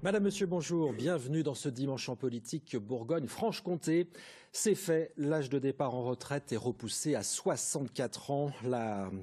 Madame, Monsieur, bonjour. Bienvenue dans ce dimanche en politique Bourgogne-Franche-Comté. C'est fait, l'âge de départ en retraite est repoussé à 64 ans.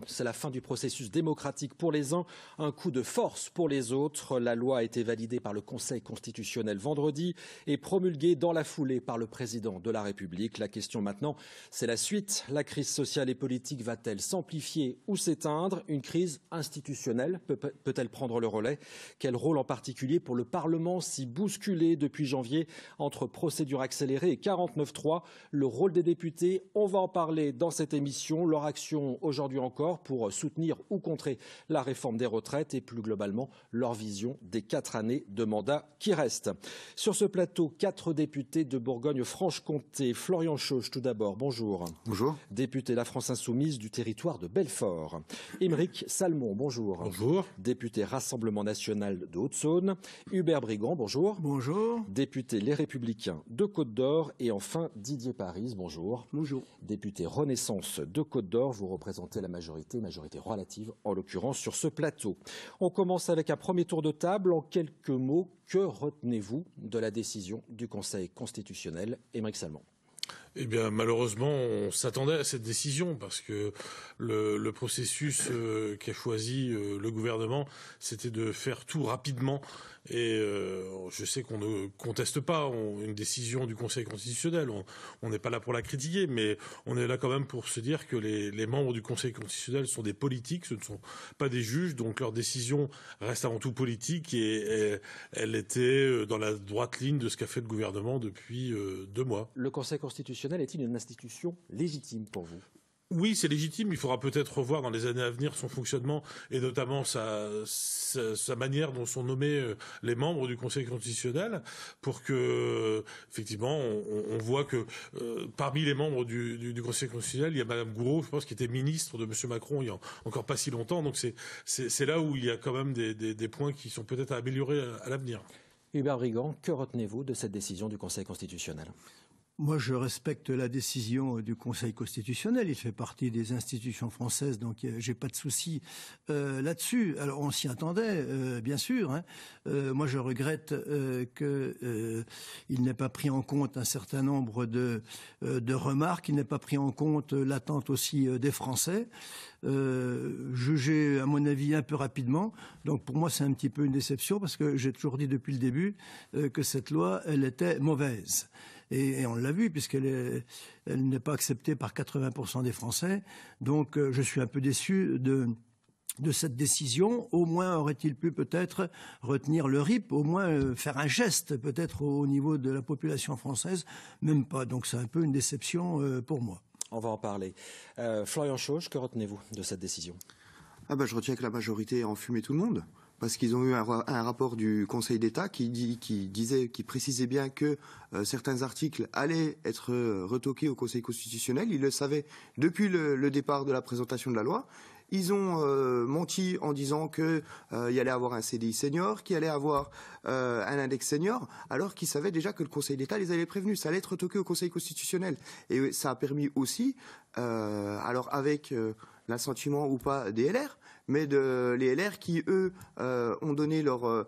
C'est la fin du processus démocratique pour les uns, un coup de force pour les autres. La loi a été validée par le Conseil constitutionnel vendredi et promulguée dans la foulée par le président de la République. La question maintenant, c'est la suite. La crise sociale et politique va-t-elle s'amplifier ou s'éteindre? Une crise institutionnelle peut-elle prendre le relais? Quel rôle en particulier pour le Parlement si bousculé depuis janvier entre procédure accélérée et 49.3? Le rôle des députés, on va en parler dans cette émission. Leur action aujourd'hui encore pour soutenir ou contrer la réforme des retraites et plus globalement leur vision des 4 années de mandat qui restent. Sur ce plateau, 4 députés de Bourgogne-Franche-Comté. Florian Chauche tout d'abord, bonjour. Bonjour. Député La France Insoumise du territoire de Belfort. Émeric Salmon, bonjour. Bonjour. Député Rassemblement National de Haute-Saône. Hubert Brigand, bonjour. Bonjour. Député Les Républicains de Côte-d'Or. Et enfin, Didier Paris, bonjour. Bonjour. Député Renaissance de Côte-d'Or, vous représentez la majorité relative en l'occurrence sur ce plateau. On commence avec un premier tour de table. En quelques mots, que retenez-vous de la décision du Conseil constitutionnel? Émeric Salmon. Eh bien, malheureusement, on s'attendait à cette décision parce que le processus qu'a choisi le gouvernement, c'était de faire tout rapidement. Et je sais qu'on ne conteste pas une décision du Conseil constitutionnel. On n'est pas là pour la critiquer, mais on est là quand même pour se dire que les membres du Conseil constitutionnel sont des politiques, ce ne sont pas des juges, donc leur décision reste avant tout politique et elle était dans la droite ligne de ce qu'a fait le gouvernement depuis 2 mois. Le Conseil constitutionnel est-il une institution légitime pour vous? Oui, c'est légitime. Il faudra peut-être revoir dans les années à venir son fonctionnement et notamment sa manière dont sont nommés les membres du Conseil constitutionnel pour que, effectivement, on voit que parmi les membres du Conseil constitutionnel, il y a Madame Gouraud, je pense, qui était ministre de Monsieur Macron il y a encore pas si longtemps. Donc c'est là où il y a quand même des points qui sont peut-être à améliorer à l'avenir. Hubert Brigand, que retenez-vous de cette décision du Conseil constitutionnel? Moi, je respecte la décision du Conseil constitutionnel. Il fait partie des institutions françaises, donc j'ai pas de souci là-dessus. Alors, on s'y attendait, bien sûr. Hein. Moi, je regrette qu'il n'ait pas pris en compte un certain nombre de remarques. Il n'ait pas pris en compte l'attente aussi des Français. Jugé, à mon avis, un peu rapidement. Donc, pour moi, c'est un petit peu une déception parce que j'ai toujours dit depuis le début que cette loi, elle était mauvaise. Et on l'a vu puisqu'elle n'est pas acceptée par 80% des Français. Donc je suis un peu déçu de cette décision. Au moins aurait-il pu peut-être retenir le RIP, au moins faire un geste peut-être au niveau de la population française. Même pas. Donc c'est un peu une déception pour moi. On va en parler. Florian Chauche, que retenez-vous de cette décision? Je retiens que la majorité a enfumé tout le monde. Parce qu'ils ont eu un rapport du Conseil d'État qui précisait bien que certains articles allaient être retoqués au Conseil constitutionnel. Ils le savaient depuis le départ de la présentation de la loi. Ils ont menti en disant qu'il y allait avoir un CDI senior, qu'il y allait avoir un index senior, alors qu'ils savaient déjà que le Conseil d'État les avait prévenus. Ça allait être retoqué au Conseil constitutionnel. Et ça a permis aussi, alors avec l'assentiment ou pas des LR, mais les LR qui, eux, ont donné leur...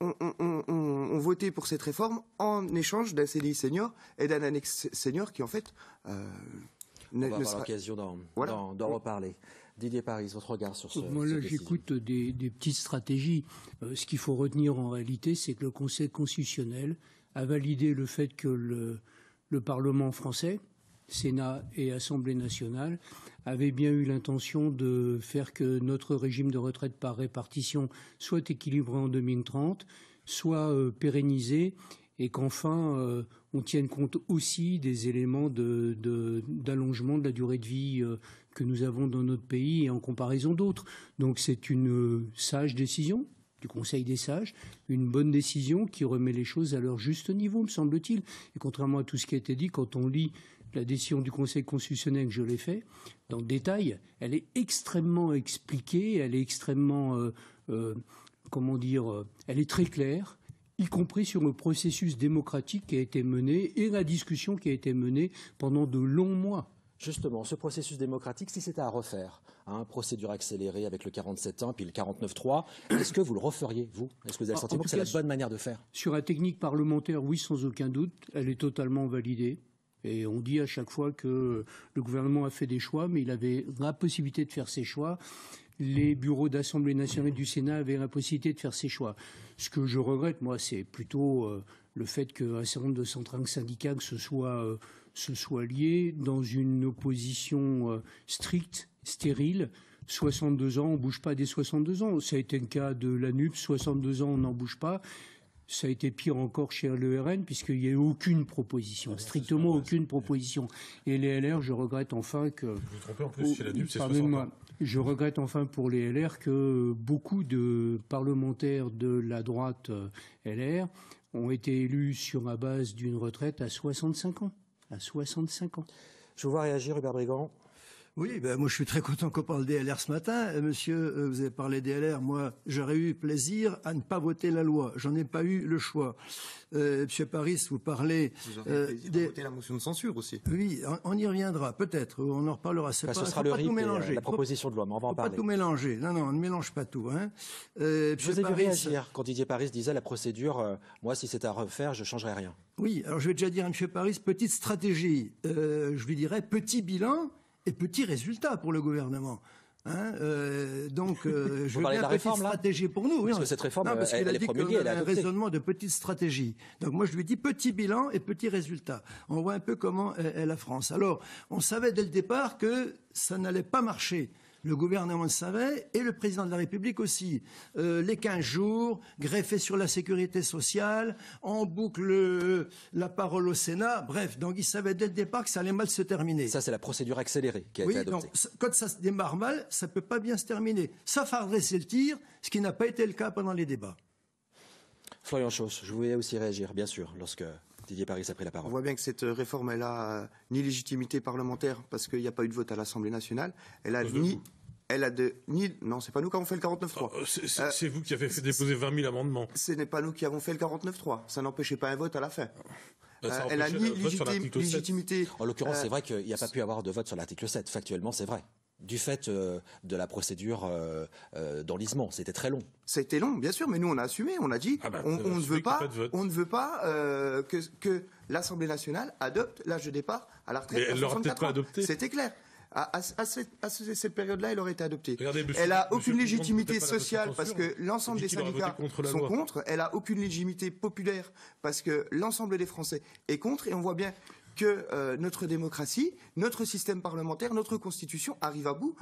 ont voté pour cette réforme en échange d'un CDI senior et d'un annexe senior qui, en fait... on va avoir l'occasion d'en reparler. Didier Paris, votre regard sur ce... Moi, là, j'écoute des petites stratégies. Ce qu'il faut retenir en réalité, c'est que le Conseil constitutionnel a validé le fait que le Parlement français, Sénat et Assemblée nationale, avait bien eu l'intention de faire que notre régime de retraite par répartition soit équilibré en 2030, soit pérennisé et qu'enfin on tienne compte aussi des éléments d'allongement de la durée de vie que nous avons dans notre pays et en comparaison d'autres. Donc c'est une sage décision du Conseil des sages, une bonne décision qui remet les choses à leur juste niveau, me semble-t-il. Et contrairement à tout ce qui a été dit, quand on lit la décision du Conseil constitutionnel que je l'ai fait, dans le détail, elle est extrêmement expliquée, elle est extrêmement, elle est très claire, y compris sur le processus démocratique qui a été mené et la discussion qui a été menée pendant de longs mois. Justement, ce processus démocratique, si c'était à refaire, procédure accélérée avec le 47.1 puis le 49.3, est-ce que vous le referiez, vous? Est-ce que vous avez le sentiment que c'est la bonne manière de faire? Sur la technique parlementaire, oui, sans aucun doute. Elle est totalement validée. Et on dit à chaque fois que le gouvernement a fait des choix, mais il avait la possibilité de faire ses choix. Les bureaux d'Assemblée nationale du Sénat avaient la possibilité de faire ses choix. Ce que je regrette, moi, c'est plutôt le fait qu'un certain nombre de centrales syndicales se soient liés dans une opposition stricte, stérile. 62 ans, on ne bouge pas des 62 ans. Ça a été le cas de l'ANUP, 62 ans, on n'en bouge pas. Ça a été pire encore chez le RN, puisqu'il n'y a eu aucune proposition, strictement aucune proposition. Et les LR, je regrette enfin que... Vous vous trompez en plus, chez l'ANUP, c'est 60 ans. Je regrette enfin pour les LR que beaucoup de parlementaires de la droite LR ont été élus sur la base d'une retraite à 65 ans. À 65 ans. Je vous vois réagir, Hubert Brigand. Oui, moi je suis très content qu'on parle des LR ce matin. Monsieur, vous avez parlé des LR. Moi, j'aurais eu plaisir à ne pas voter la loi. J'en ai pas eu le choix. Monsieur Paris, vous parlez... Vous aurez plaisir de voter la motion de censure aussi. Oui, on y reviendra, peut-être. On en reparlera. Ce sera le RIP et la proposition de loi, mais on va en parler. Pas tout mélanger. Non, on ne mélange pas tout. Je vous ai vu réagir quand Didier Paris disait la procédure, moi, si c'était à refaire, je ne changerais rien. Oui, alors je vais déjà dire à M. Paris, petite stratégie. Je lui dirais petit bilan et petit résultat pour le gouvernement. Donc, je veux bien une petite stratégie pour nous. Parce que cette réforme, parce qu'il a dit qu'on a un raisonnement de petite stratégie. Donc, moi, je lui dis petit bilan et petit résultat. On voit un peu comment est la France. Alors, on savait dès le départ que ça n'allait pas marcher. Le gouvernement le savait et le président de la République aussi. Les 15 jours, greffés sur la sécurité sociale, on boucle la parole au Sénat. Bref, donc il savait dès le départ que ça allait mal se terminer. Ça, c'est la procédure accélérée qui a été adoptée. Donc, quand ça se démarre mal, ça ne peut pas bien se terminer. Ça fait redresser le tir, ce qui n'a pas été le cas pendant les débats. Florian Chausse, je voulais aussi réagir, bien sûr, lorsque Didier Paris a pris la parole. On voit bien que cette réforme, elle a ni légitimité parlementaire parce qu'il n'y a pas eu de vote à l'Assemblée nationale. Non, c'est pas nous qui avons fait le 49.3. C'est vous qui avez fait déposer 20 000 amendements. Ce n'est pas nous qui avons fait le 49.3. Ça n'empêchait pas un vote à la fin. Elle a ni légitimité. En l'occurrence, c'est vrai qu'il n'y a pas pu avoir de vote sur l'article 7. Factuellement, c'est vrai. Du fait de la procédure d'enlisement, c'était très long. C'était long, bien sûr, mais nous on a assumé, on a dit, on ne veut pas que l'Assemblée nationale adopte l'âge de départ à la retraite. Mais elle l'aura peut-être pas adopté. C'était clair. À cette période-là, elle aurait été adoptée. Regardez, elle n'a aucune légitimité sociale parce que l'ensemble des syndicats sont contre. Elle n'a aucune légitimité populaire parce que l'ensemble des Français est contre. Et on voit bien que notre démocratie, notre système parlementaire, notre constitution arrive à bout.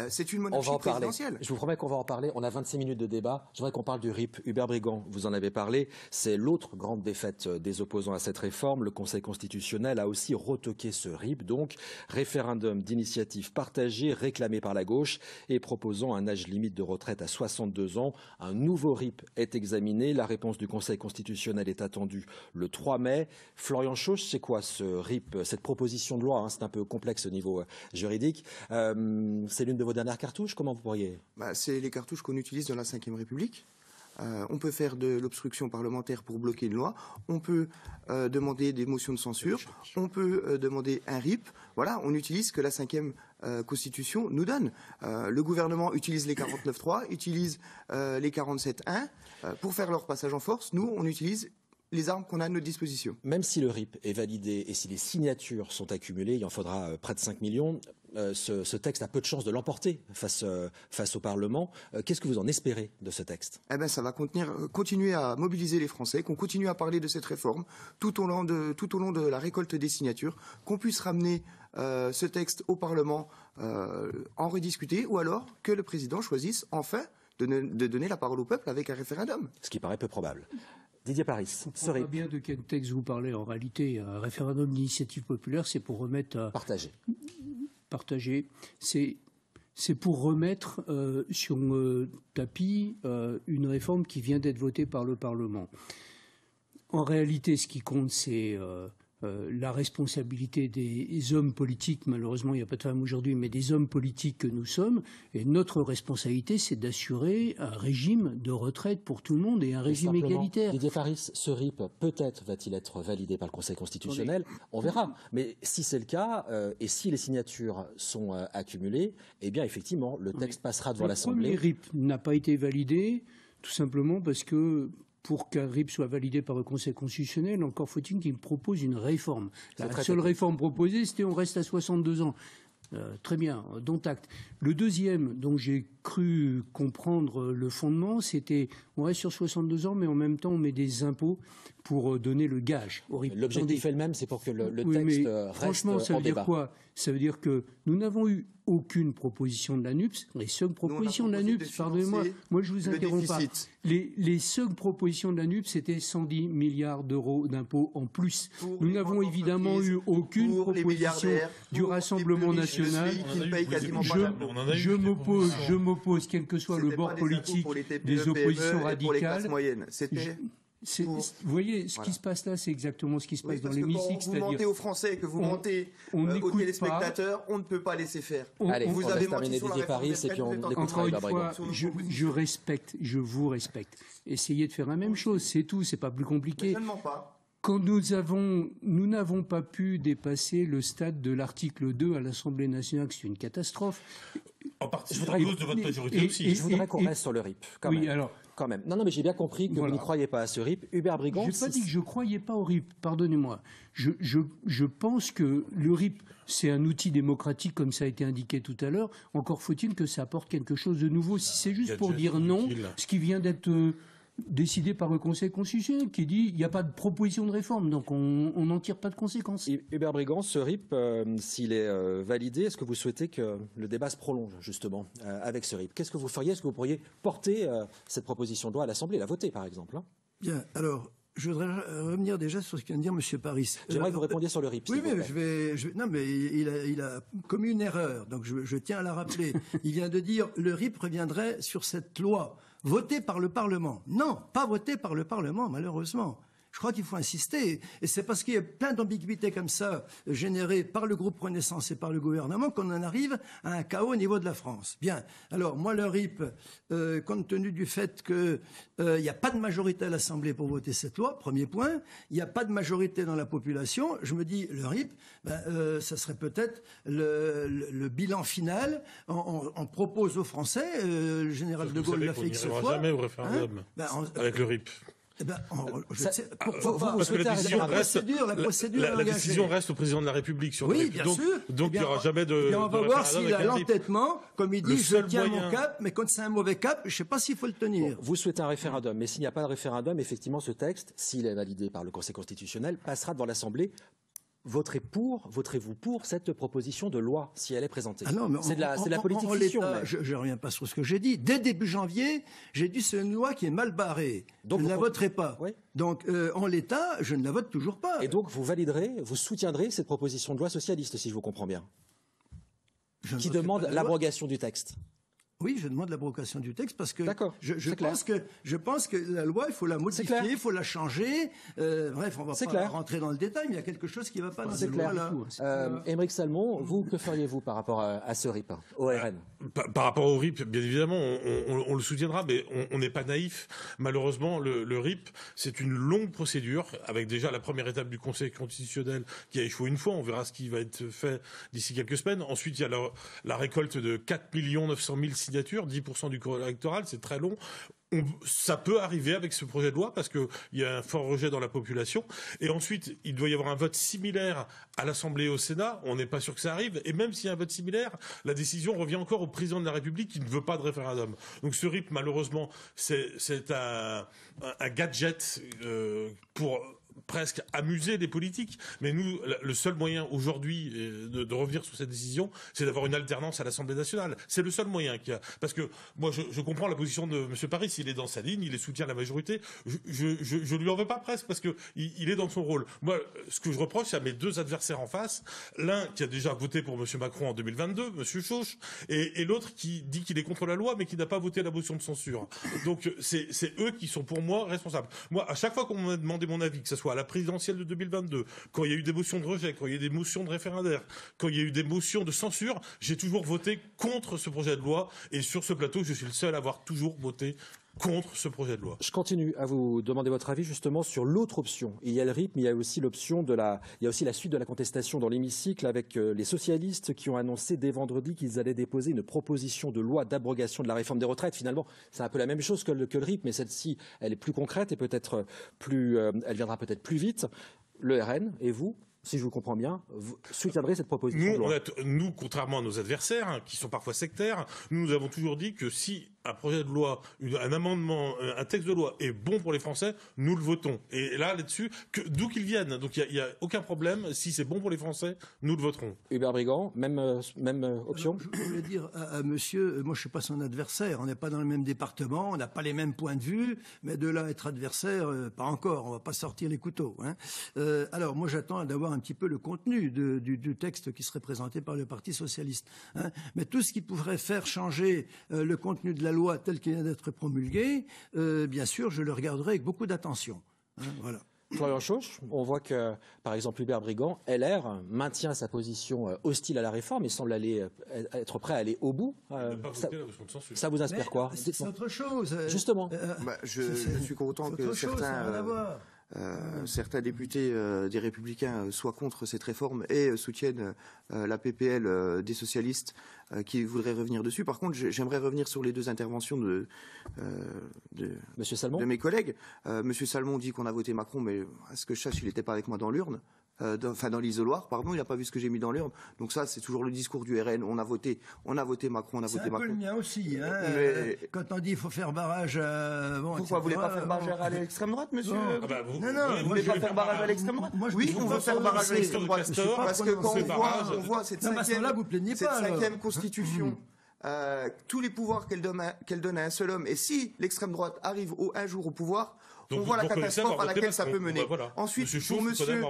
C'est une monarchie présidentielle. Je vous promets qu'on va en parler. On a 26 minutes de débat. Je voudrais qu'on parle du RIP. Hubert Brigand, vous en avez parlé. C'est l'autre grande défaite des opposants à cette réforme. Le Conseil constitutionnel a aussi retoqué ce RIP, donc référendum d'initiative partagée réclamé par la gauche et proposant un âge limite de retraite à 62 ans. Un nouveau RIP est examiné. La réponse du Conseil constitutionnel est attendue le 3 mai. Florian Chausse, c'est quoi ce RIP, cette proposition de loi, c'est un peu complexe au niveau juridique. C'est l'une de vos dernières cartouches. Comment vous pourriez... C'est les cartouches qu'on utilise dans la Ve République. On peut faire de l'obstruction parlementaire pour bloquer une loi. On peut demander des motions de censure. On peut demander un RIP. Voilà, on utilise ce que la Ve Constitution nous donne. Le gouvernement utilise les 49.3, utilise les 47.1 pour faire leur passage en force. Nous, on utilise les armes qu'on a à notre disposition. Même si le RIP est validé et si les signatures sont accumulées, il en faudra près de 5 millions, ce texte a peu de chances de l'emporter face au Parlement. Qu'est-ce que vous en espérez de ce texte ? Ça va continuer à mobiliser les Français, qu'on continue à parler de cette réforme tout au long de la récolte des signatures, qu'on puisse ramener ce texte au Parlement, en rediscuter, ou alors que le président choisisse enfin de donner la parole au peuple avec un référendum. Ce qui paraît peu probable. Didier Paris. On ne sait pas bien de quel texte vous parlez. En réalité, un référendum d'initiative populaire, c'est pour remettre à... Partager. C'est pour remettre sur le tapis une réforme qui vient d'être votée par le Parlement. En réalité, ce qui compte, c'est la responsabilité des hommes politiques, malheureusement il n'y a pas de femmes aujourd'hui, mais des hommes politiques que nous sommes, et notre responsabilité c'est d'assurer un régime de retraite pour tout le monde et un régime égalitaire. Didier Faris, ce RIP, peut-être va-t-il être validé par le Conseil constitutionnel, on verra. Mais si c'est le cas, et si les signatures sont accumulées, eh bien effectivement, le texte passera devant l'Assemblée. Le premier RIP n'a pas été validé, tout simplement parce que pour qu'un RIP soit validé par le Conseil constitutionnel, encore faut-il qu'il propose une réforme. La seule réforme proposée, c'était on reste à 62 ans. Très bien, dont acte. Le deuxième, dont j'ai cru comprendre le fondement, c'était on reste sur 62 ans, mais en même temps on met des impôts pour donner le gage au RIP. L'objectif est le même, c'est pour que le texte reste franchement, ça veut dire quoi? Ça veut dire que nous n'avons eu aucune proposition de la NUPS. Les seules propositions de la NUPS, pardonnez-moi, moi je vous interromps pas. Les seules propositions de la NUPS, c'était 110 milliards d'euros d'impôts en plus. Nous n'avons évidemment eu aucune proposition du Rassemblement national. Je m'oppose, quel que soit le bord politique des oppositions radicales. Vous voyez, ce qui se passe là, c'est exactement ce qui se passe dans l'hémicycle. Quand vous mentez aux Français, que vous mentez aux téléspectateurs, on ne peut pas laisser faire. Allez, vous avez terminé Didier Faris et puis on écoutera. Encore une fois, je vous respecte. Essayez de faire la même chose, c'est tout, c'est pas plus compliqué. Je ne mens pas. Quand nous n'avons pas pu dépasser le stade de l'article 2 à l'Assemblée nationale, c'est une catastrophe. En partie, à cause de votre majorité aussi. Je voudrais qu'on reste sur le RIP, quand même. Non, mais j'ai bien compris que vous n'y croyez pas à ce RIP. Hubert Brigand... Je n'ai pas dit que je ne croyais pas au RIP, pardonnez-moi. Je pense que le RIP, c'est un outil démocratique, comme ça a été indiqué tout à l'heure. Encore faut-il que ça apporte quelque chose de nouveau. Si c'est juste pour dire non, ce qui vient d'être... décidé par le Conseil constitutionnel qui dit il n'y a pas de proposition de réforme, donc on n'en tire pas de conséquences. Hubert Brigand, ce RIP, s'il est validé, est-ce que vous souhaitez que le débat se prolonge justement avec ce RIP? Qu'est-ce que vous feriez? Est-ce que vous pourriez porter cette proposition de loi à l'Assemblée, la voter par exemple? Bien, alors... Je voudrais revenir déjà sur ce que vient de dire M. Paris. J'aimerais que vous répondiez sur le RIP. Oui, mais non, mais il a commis une erreur, donc je tiens à la rappeler. Il vient de dire le RIP reviendrait sur cette loi votée par le Parlement. Non, pas votée par le Parlement, malheureusement. Je crois qu'il faut insister. Et c'est parce qu'il y a plein d'ambiguïtés comme ça, générées par le groupe Renaissance et par le gouvernement, qu'on en arrive à un chaos au niveau de la France. Bien. Alors, moi, le RIP, compte tenu du fait qu'il n'y a pas de majorité à l'Assemblée pour voter cette loi, premier point, il n'y a pas de majorité dans la population, je me dis, le RIP, ça serait peut-être le bilan final. On propose aux Français, le général de Gaulle l'a fait X fois. On n'ira jamais au référendum avec le RIP. Parce que la décision reste au président de la République sur le RIP. Donc il n'y aura jamais de. On va voir s'il a l'entêtement, comme il dit, je tiens mon cap, mais quand c'est un mauvais cap, je ne sais pas s'il faut le tenir. Vous souhaitez un référendum, mais s'il n'y a pas de référendum, effectivement, ce texte, s'il est validé par le Conseil constitutionnel, passera devant l'Assemblée. Voterez-vous pour cette proposition de loi si elle est présentée? C'est de la politique fiction. Je ne reviens pas sur ce que j'ai dit. Dès début janvier, j'ai dit c'est une loi qui est mal barrée. Donc je ne la voterai pas. Oui. Donc en l'état, je ne la vote toujours pas. Et donc vous soutiendrez cette proposition de loi socialiste, si je vous comprends bien, qui demande l'abrogation du texte. Oui, je demande l'abrogation du texte parce que je pense que la loi, il faut la modifier, il faut la changer. Bref, on va pas rentrer dans le détail, mais il y a quelque chose qui ne va pas dans cette loi-là. Aymeric Salmon, vous, que feriez-vous par rapport à ce RIP, au RN? Par rapport au RIP, bien évidemment, on le soutiendra, mais on n'est pas naïf. Malheureusement, le RIP, c'est une longue procédure, avec déjà la première étape du Conseil constitutionnel qui a échoué une fois. On verra ce qui va être fait d'ici quelques semaines. Ensuite, il y a la récolte de 4 900 000 signatures, 10% du corps électoral, c'est très long. Ça peut arriver avec ce projet de loi parce qu'il y a un fort rejet dans la population. Et ensuite, il doit y avoir un vote similaire à l'Assemblée et au Sénat. On n'est pas sûr que ça arrive. Et même s'il y a un vote similaire, la décision revient encore au président de la République qui ne veut pas de référendum. Donc ce RIP, malheureusement, c'est un gadget pour presque amuser les politiques. Mais nous, le seul moyen aujourd'hui de revenir sur cette décision, c'est d'avoir une alternance à l'Assemblée nationale. C'est le seul moyen qu'il y a. Parce que moi, je comprends la position de M. Paris. Il est dans sa ligne, il soutient la majorité. Je lui en veux pas presque parce que il est dans son rôle. Moi, ce que je reproche, c'est à mes deux adversaires en face. L'un qui a déjà voté pour M. Macron en 2022, M. Chauche, et l'autre qui dit qu'il est contre la loi, mais qui n'a pas voté la motion de censure. Donc, c'est eux qui sont pour moi responsables. Moi, à chaque fois qu'on m'a demandé mon avis, que ce soit soit à la présidentielle de 2022, quand il y a eu des motions de rejet, quand il y a eu des motions de référendaire, quand il y a eu des motions de censure, j'ai toujours voté contre ce projet de loi. Et sur ce plateau, je suis le seul à avoir toujours voté contre ce projet de loi. Je continue à vous demander votre avis justement sur l'autre option. Il y a le RIP, mais il y a aussi il y a aussi la suite de la contestation dans l'hémicycle avec les socialistes qui ont annoncé dès vendredi qu'ils allaient déposer une proposition de loi d'abrogation de la réforme des retraites. Finalement, c'est un peu la même chose que le RIP, mais celle-ci, elle est plus concrète et peut-être elle viendra peut-être plus vite. Le RN et vous, si je vous comprends bien, vous soutiendrez cette proposition de loi. Nous, contrairement à nos adversaires, qui sont parfois sectaires, nous avons toujours dit que si un projet de loi, un amendement, un texte de loi est bon pour les Français, nous le votons. Et là-dessus, d'où qu'il vienne, donc il n'y a aucun problème. Si c'est bon pour les Français, nous le voterons. Hubert Brigand, même option. Alors, je voulais dire à monsieur, moi je ne suis pas son adversaire, on n'est pas dans le même département, on n'a pas les mêmes points de vue, mais de là à être adversaire, pas encore, on ne va pas sortir les couteaux. Alors moi j'attends d'avoir un petit peu le contenu du texte qui serait présenté par le Parti socialiste. Mais tout ce qui pourrait faire changer le contenu de la loi telle qu'il vient d'être promulguée, bien sûr, je le regarderai avec beaucoup d'attention. Voilà. Florian Chauche, on voit que, par exemple, Hubert Brigand, LR, maintient sa position hostile à la réforme et semble être prêt à aller au bout. Ça vous inspire quoi? C'est autre chose. Justement. Je suis content que certains députés des Républicains soient contre cette réforme et soutiennent la PPL des socialistes qui voudraient revenir dessus. Par contre, j'aimerais revenir sur les deux interventions de Monsieur Salmon. De mes collègues. Monsieur Salmon dit qu'on a voté Macron, mais à ce que je sache, il n'était pas avec moi dans l'urne. Dans l'isoloir, pardon, il n'a pas vu ce que j'ai mis dans l'urne. Donc ça, c'est toujours le discours du RN. On a voté Macron, on a voté Macron. C'est un peu le mien aussi. Mais... Quand on dit qu'il faut faire barrage, pourquoi vous voulez pas faire barrage à l'extrême droite, monsieur? Non, vous voulez pas faire barrage à l'extrême droite? Oui, on veut faire barrage à l'extrême droite, parce que quand on voit cette cinquième constitution. Tous les pouvoirs qu'elle donne à un seul homme, et si l'extrême droite arrive un jour au pouvoir, on voit la catastrophe à laquelle ça peut mener. Ensuite, pour monsieur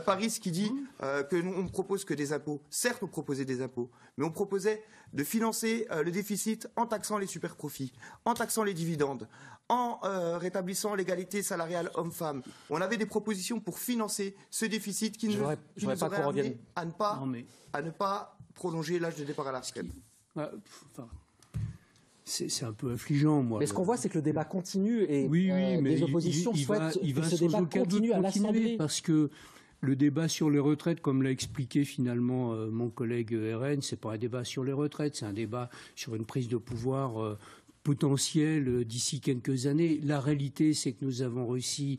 Paris qui dit que nous on ne propose que des impôts, certes on proposait des impôts, mais on proposait de financer le déficit en taxant les super-profits, en taxant les dividendes, en rétablissant l'égalité salariale homme-femme. On avait des propositions pour financer ce déficit qui nous aurait amené à ne pas prolonger l'âge de départ à la retraite. C'est un peu affligeant, moi. Mais ce qu'on voit, c'est que le débat continue et les oppositions souhaitent que ce débat continue à l'Assemblée. Parce que le débat sur les retraites, comme l'a expliqué finalement mon collègue RN, c'est pas un débat sur les retraites, c'est un débat sur une prise de pouvoir potentielle d'ici quelques années. La réalité, c'est que nous avons réussi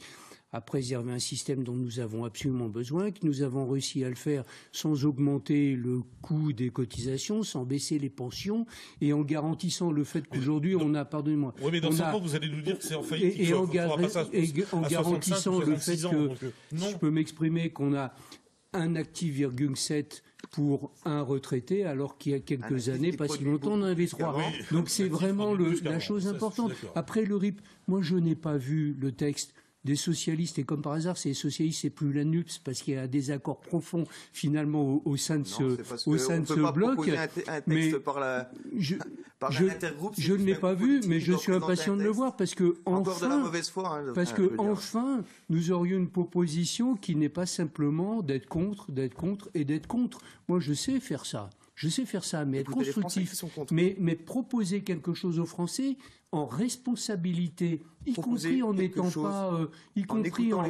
à préserver un système dont nous avons absolument besoin, que nous avons réussi à le faire sans augmenter le coût des cotisations, sans baisser les pensions, et en garantissant le fait qu'aujourd'hui on a, pardonnez-moi... Oui, mais dans 5 ans, vous allez nous dire que c'est en faillite. Et en garantissant le fait que, je peux m'exprimer, qu'on a un actif 7 pour un retraité, alors qu'il y a quelques années, pas si longtemps, on en avait 3. Donc c'est vraiment la chose importante. Après le RIP, moi je n'ai pas vu le texte des socialistes, et comme par hasard, c'est les socialistes, c'est plus la NUPS, parce qu'il y a un désaccord profond finalement au sein de ce bloc. Mais je ne l'ai pas vu, mais je suis impatient de le voir, parce que enfin, nous aurions une proposition qui n'est pas simplement d'être contre, d'être contre et d'être contre. Moi, je sais faire ça. Mais être constructif, mais proposer quelque chose aux Français en responsabilité, y compris en n'étant pas, y compris en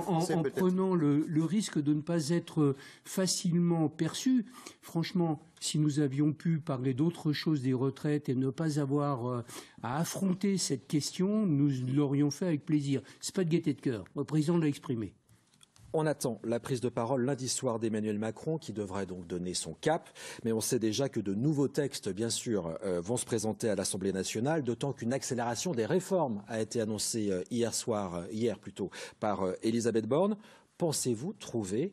prenant le risque de ne pas être facilement perçu. Franchement, si nous avions pu parler d'autre chose des retraites et ne pas avoir à affronter cette question, nous l'aurions fait avec plaisir. C'est pas de gaieté de cœur. Le président l'a exprimé. On attend la prise de parole lundi soir d'Emmanuel Macron qui devrait donc donner son cap, mais on sait déjà que de nouveaux textes, bien sûr, vont se présenter à l'Assemblée nationale, d'autant qu'une accélération des réformes a été annoncée hier par Elisabeth Borne. Pensez-vous trouver,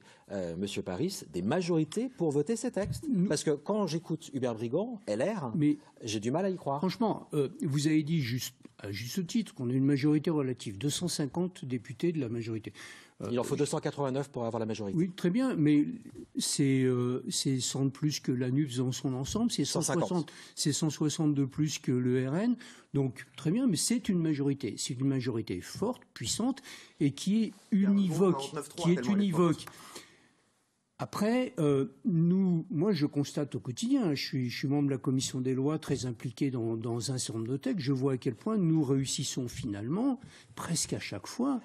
Monsieur Paris, des majorités pour voter ces textes? Parce que quand j'écoute Hubert Brigand, LR, j'ai du mal à y croire. Franchement, vous avez dit à juste titre qu'on a une majorité relative, 250 députés de la majorité. Il en faut 289 pour avoir la majorité. Oui, très bien, mais c'est 100 de plus que la NUPES dans son ensemble, c'est 160 de plus que le RN. Donc très bien, mais c'est une majorité. C'est une majorité forte, puissante et qui est univoque. Après, moi je constate au quotidien, je suis membre de la commission des lois, très impliqué dans un certain nombre de textes, je vois à quel point nous réussissons finalement, presque à chaque fois,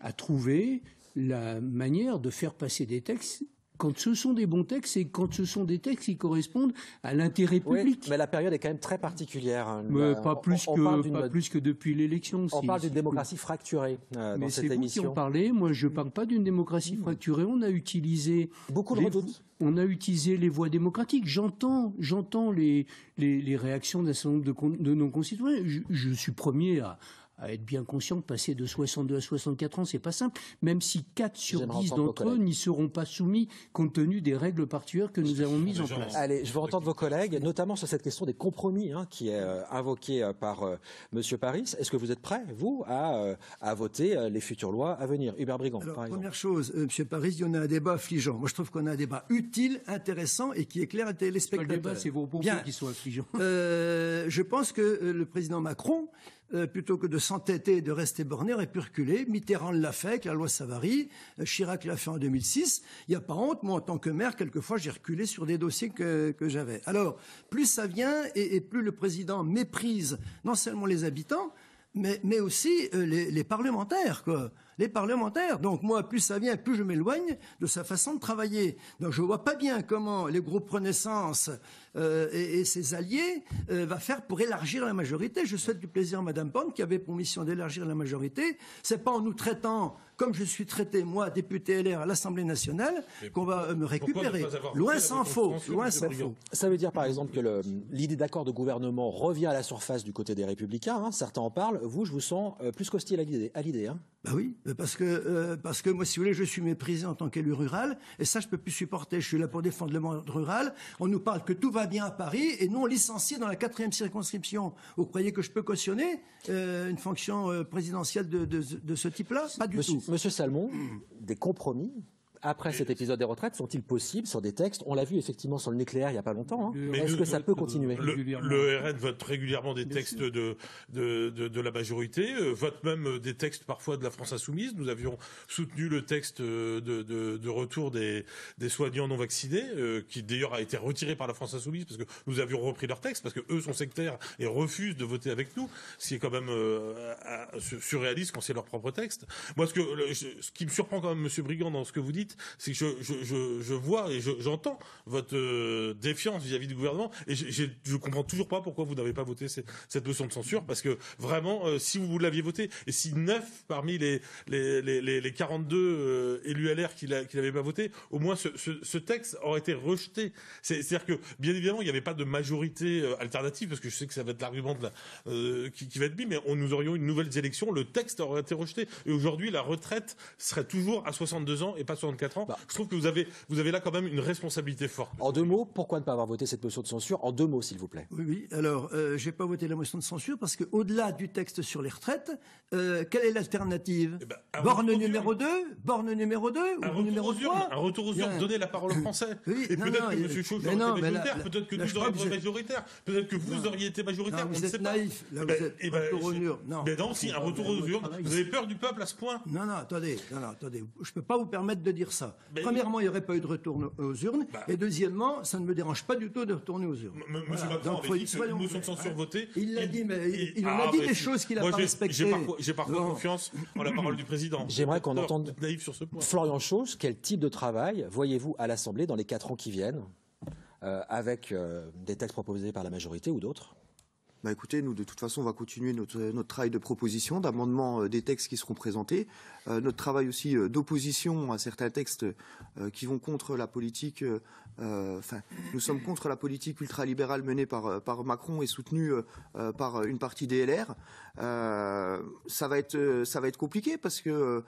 à trouver la manière de faire passer des textes quand ce sont des bons textes et quand ce sont des textes qui correspondent à l'intérêt public. Oui, mais la période est quand même très particulière. Pas plus que depuis l'élection. On parle d'une démocratie fracturée dans cette émission. Mais c'est vous qui en parlez. Moi, je ne parle pas d'une démocratie fracturée. On a utilisé beaucoup de redoutent. On a utilisé les voies démocratiques. J'entends les réactions d'un certain nombre de nos concitoyens. Je suis premier à être bien conscient que passer de 62 à 64 ans, c'est pas simple, même si 4 sur 10 d'entre eux n'y seront pas soumis compte tenu des règles particulières que nous avons mises en place. Allez, je veux entendre vos collègues, notamment sur cette question des compromis qui est invoquée par Monsieur Paris. Est-ce que vous êtes prêts, vous, à voter les futures lois à venir? Hubert Brigand, alors, par exemple. Première chose, Monsieur Paris, on a un débat affligeant. Moi, je trouve qu'on a un débat utile, intéressant et qui éclaire les téléspectateurs. Le débat, c'est vos propos qui sont affligeants. Je pense que le président Macron, plutôt que de s'entêter et de rester borné, aurait pu reculer. Mitterrand l'a fait avec la loi Savary, Chirac l'a fait en 2006. Il n'y a pas honte, moi en tant que maire, quelquefois j'ai reculé sur des dossiers que j'avais. Alors, plus ça vient et plus le président méprise non seulement les habitants, mais aussi les parlementaires, quoi. Les parlementaires. Donc moi, plus ça vient, plus je m'éloigne de sa façon de travailler. Donc je vois pas bien comment les groupes Renaissance et ses alliés va faire pour élargir la majorité. Je souhaite du plaisir à Madame Borne qui avait pour mission d'élargir la majorité. C'est pas en nous traitant comme je suis traité, moi, député LR à l'Assemblée nationale, qu'on va me récupérer. Loin s'en faut, loin s'en faut. Ça veut dire, par exemple, que l'idée d'accord de gouvernement revient à la surface du côté des Républicains. Certains en parlent. Vous, je vous sens plus qu'hostile à l'idée. Bah oui, parce que moi, si vous voulez, je suis méprisé en tant qu'élu rural, et ça, je peux plus supporter. Je suis là pour défendre le monde rural. On nous parle que tout va bien à Paris, et nous, on licencie dans la 4e circonscription. Vous croyez que je peux cautionner une fonction présidentielle de ce type-là? Pas du tout. Monsieur Salmon, des compromis après cet épisode des retraites sont-ils possibles sur des textes? On l'a vu effectivement sur le nucléaire il n'y a pas longtemps. Est-ce que ça peut continuer? Le RN vote régulièrement des textes de la majorité, vote même des textes parfois de la France Insoumise. Nous avions soutenu le texte de retour des soignants non vaccinés, qui d'ailleurs a été retiré par la France Insoumise parce que nous avions repris leur texte, parce que eux sont sectaires et refusent de voter avec nous, ce qui est quand même surréaliste quand c'est leur propre texte. Moi, ce qui me surprend quand même, Monsieur Brigand, dans ce que vous dites, c'est que je vois et j'entends votre défiance vis-à-vis du gouvernement, et je comprends toujours pas pourquoi vous n'avez pas voté cette motion de censure, parce que vraiment, si vous l'aviez voté, et si 9 parmi les 42 élus LR qui l'avaient pas voté, au moins ce texte aurait été rejeté. C'est-à-dire que, bien évidemment, il n'y avait pas de majorité alternative, parce que je sais que ça va être l'argument qui va être mis, mais nous aurions une nouvelle élection, le texte aurait été rejeté. Et aujourd'hui, la retraite serait toujours à 62 ans et pas 64 ans. Je trouve que vous avez là quand même une responsabilité forte. En 2 mots, pourquoi ne pas avoir voté cette motion de censure? En 2 mots, s'il vous plaît. Oui. Alors, j'ai pas voté la motion de censure parce que, au-delà du texte sur les retraites, quelle est l'alternative? Borne numéro 2, borne numéro 2 ou numéro 3? Un retour aux urnes, donner la parole aux Français. Oui, et peut-être que M. Chauch aurait été majoritaire, peut-être que nous aurions été majoritaires, peut-être que vous auriez été majoritaire. Vous êtes naïf. Là, vous êtes retour aux urnes. Mais non, si, un retour aux urnes. Vous avez peur du peuple à ce point? Non, attendez. Je peux pas vous permettre de dire ça. Premièrement, il n'y aurait pas eu de retour aux urnes. Et deuxièmement, ça ne me dérange pas du tout de retourner aux urnes. Monsieur Macron avait dit que une motion de censure votée. Il l'a dit, mais il en a dit des choses qu'il n'a pas respectées. J'ai parfois confiance en la parole du président. J'aimerais qu'on entende naïf sur ce point. Florian Chauche. Quel type de travail voyez-vous à l'Assemblée dans les 4 ans qui viennent, avec des textes proposés par la majorité ou d'autres? Écoutez, nous, de toute façon, on va continuer notre travail de proposition, d'amendement des textes qui seront présentés. Notre travail aussi d'opposition à certains textes qui vont contre la politique nous sommes contre la politique ultralibérale menée par Macron et soutenue par une partie des LR. Ça va être compliqué parce que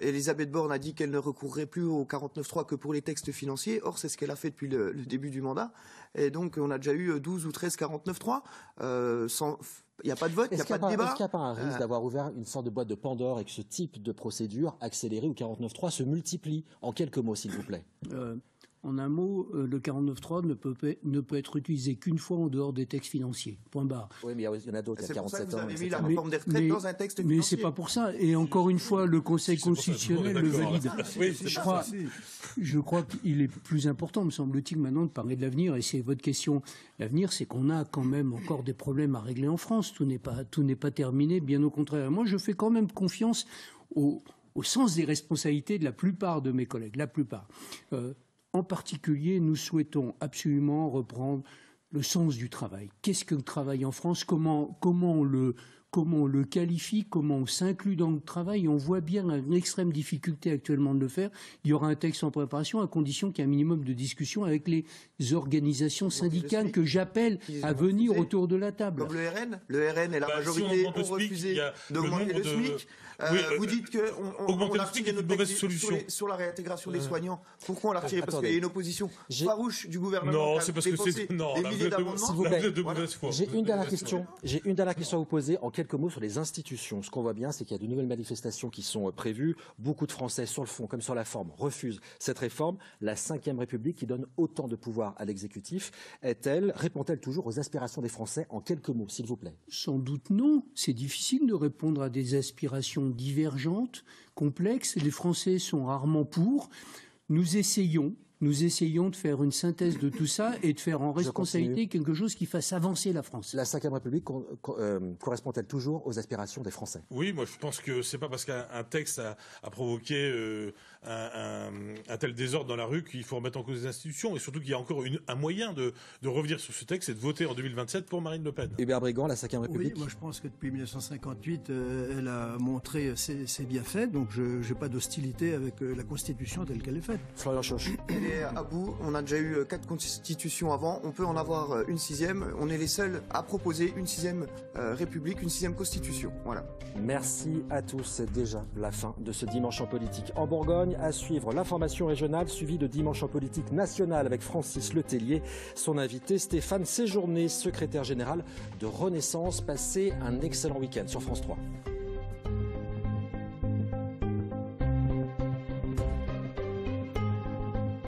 Elisabeth Borne a dit qu'elle ne recourrait plus au 49.3 que pour les textes financiers. Or, c'est ce qu'elle a fait depuis le début du mandat. Et donc, on a déjà eu 12 ou 13 49.3 il n'y a pas de vote, il n'y a pas de débat. Est-ce qu'il n'y a pas un risque d'avoir ouvert une sorte de boîte de Pandore et que ce type de procédure accélérée ou 49.3 se multiplie? En quelques mots, s'il vous plaît. En un mot, le 49.3 ne peut être utilisé qu'une fois en dehors des textes financiers. Point barre. Oui, mais il y en a d'autres, il y a 47 ans. Vous avez mis la réforme des retraites dans un texte financier. Mais c'est pas pour ça. Et encore une fois, le Conseil constitutionnel le valide. Je crois qu'il est plus important, me semble-t-il, maintenant de parler de l'avenir. Et c'est votre question. L'avenir, c'est qu'on a quand même encore des problèmes à régler en France. Tout n'est pas terminé, bien au contraire. Moi, je fais quand même confiance au sens des responsabilités de la plupart de mes collègues. La plupart. En particulier, nous souhaitons absolument reprendre le sens du travail. Qu'est-ce que le travail en France? Comment on le qualifie? Comment on s'inclut dans le travail? On voit bien une extrême difficulté actuellement de le faire. Il y aura un texte en préparation à condition qu'il y ait un minimum de discussion avec les organisations syndicales que j'appelle à venir autour de la table. Comme le RN et la majorité ont refusé d'augmenter le SMIC. Vous dites qu'on a retiré notre texte sur la réintégration des soignants. Pourquoi on l'a retiré? Parce qu'il y a une opposition farouche du gouvernement. Non, c'est parce que c'est des milliers d'amendements. J'ai une dernière question. J'ai une dernière question à vous poser en quelques mots sur les institutions. Ce qu'on voit bien, c'est qu'il y a de nouvelles manifestations qui sont prévues. Beaucoup de Français, sur le fond comme sur la forme, refusent cette réforme. La Ve République, qui donne autant de pouvoir à l'exécutif, répond-elle toujours aux aspirations des Français? En quelques mots, s'il vous plaît. Sans doute non. C'est difficile de répondre à des aspirations divergentes, complexes. Les Français sont rarement pour. Nous essayons de faire une synthèse de tout ça et de faire en responsabilité quelque chose qui fasse avancer la France. La Ve République correspond-elle toujours aux aspirations des Français? Oui, moi je pense que c'est pas parce qu'un texte a provoqué un tel désordre dans la rue qu'il faut remettre en cause les institutions, et surtout qu'il y a encore un moyen de revenir sur ce texte et de voter en 2027 pour Marine Le Pen. Hubert Brigand, la Ve République. Oui, moi je pense que depuis 1958, elle a montré ses bienfaits, donc je n'ai pas d'hostilité avec la Constitution telle qu'elle est faite. Florian Choche. Elle est à bout. On a déjà eu 4 constitutions avant. On peut en avoir une 6e. On est les seuls à proposer une 6e République, une 6e Constitution. Voilà. Merci à tous. C'est déjà la fin de ce Dimanche en politique. En Bourgogne, à suivre l'information régionale suivie de Dimanche en politique nationale avec Francis Letellier. Son invité Stéphane Séjourné, secrétaire général de Renaissance. Passez un excellent week-end sur France 3.